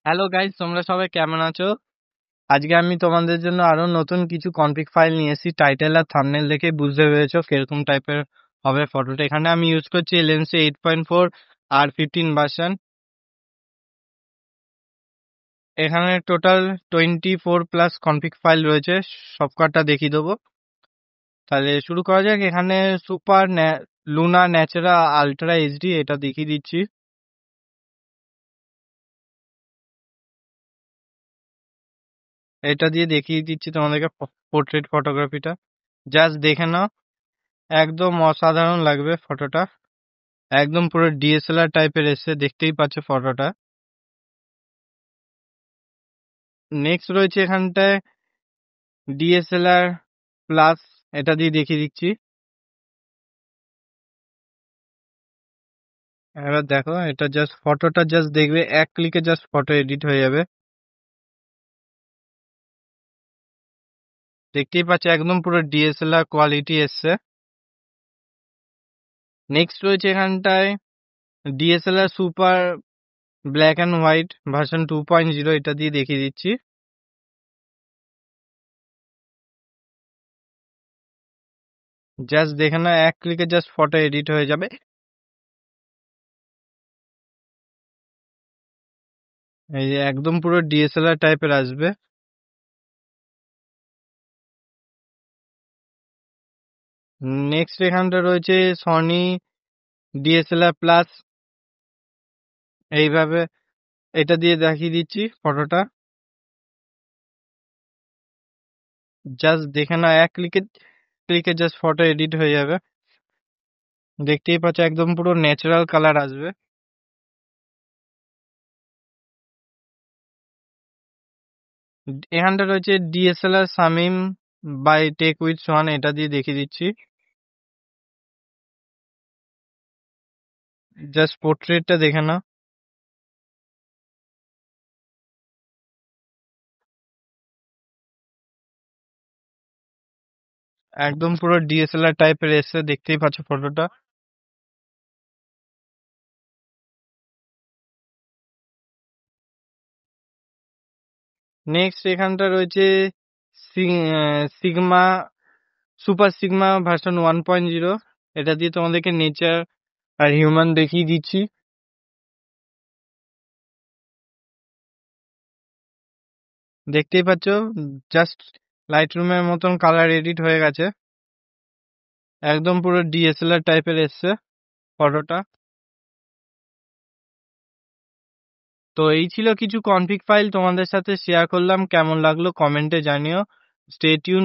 Hello guys, তোমরা সবাই কেমন আছো? আজকে আমি তোমাদের জন্য আরো নতুন কিছু কনফিগ ফাইল নিয়ে এসেছি। টাইটেল আর থাম্বনেল দেখে বুঝতে পেরেছো কিরকম টাইপের হবে ফটোটা। এখানে আমি ইউজ করছি LMC 8.4 আর 15 ভার্সন। এখানে টোটাল 24 প্লাস কনফিগ ফাইল রয়েছে, সবকটা দেখিয়ে দেবো। তাহলে শুরু করা যাক। এখানে সুপার লুনা ন্যাচারা আলট্রা এইচডি এটা দেখিয়ে দিচ্ছি। এটা দিয়ে দেখিয়ে দিচ্ছি তোমাদেরকে পোর্ট্রেট ফটোগ্রাফিটা। জাস্ট দেখে নাও, একদম অসাধারণ লাগবে ফটোটা। একদম পুরো ডিএসএলআর টাইপের এসছে, দেখতেই পাচ্ছ ফটোটা। নেক্সট রয়েছে এখানটায় ডিএসএলআর প্লাস, এটা দিয়ে দেখিয়ে দিচ্ছি। এবার দেখো, এটা জাস্ট ফটোটা জাস্ট দেখবে, এক ক্লিকে জাস্ট ফটো এডিট হয়ে যাবে। দেখতেই পাচ্ছ একদম পুরো ডিএসএলআর কোয়ালিটি এসছে। নেক্সট রয়েছে এখানটায় DSLR super black and white version 2.0, এটা দিয়ে দেখিয়ে দিচ্ছি। জাস্ট দেখে না, এক ক্লিকে জাস্ট ফটো এডিট হয়ে যাবে। এই যে একদম পুরো ডিএসএলআর টাইপের আসবে। নেক্সট এখানটা রয়েছে সনি ডিএসএলআর প্লাস, এইভাবে এটা দিয়ে দেখিয়ে দিচ্ছি ফটোটা। জাস্ট দেখে না, এক ক্লিকে ক্লিকে জাস্ট ফটো এডিট হয়ে যাবে। দেখতেই পাচ্ছ একদম পুরো ন্যাচারাল কালার আসবে। এখানটা রয়েছে DSLR Shamim by tech with Sohan, এটা দিয়ে দেখিয়ে দিচ্ছি। জাস্ট পোর্ট্রেটটা দেখে না, একদম পুরো ডিএসএলআর টাইপের এসছে, দেখতেই পাচ্ছ ফটোটা। নেক্সট এখানটা রয়েছে সিগমা সুপার সিগমা ভার্সন 1.0, এটা দিয়ে তোমাদেরকে নেচার আর হিউম্যান দেখিয়ে দিচ্ছি। দেখতেই পাচ্ছ জাস্ট লাইট রুমের মতন কালার এডিট হয়ে গেছে, একদম পুরো ডিএসএলআর টাইপের এসছে ফটোটা। তো এই ছিল কিছু কনফিগ ফাইল তোমাদের সাথে শেয়ার করলাম, কেমন লাগলো কমেন্টে জানিও। Stay tune.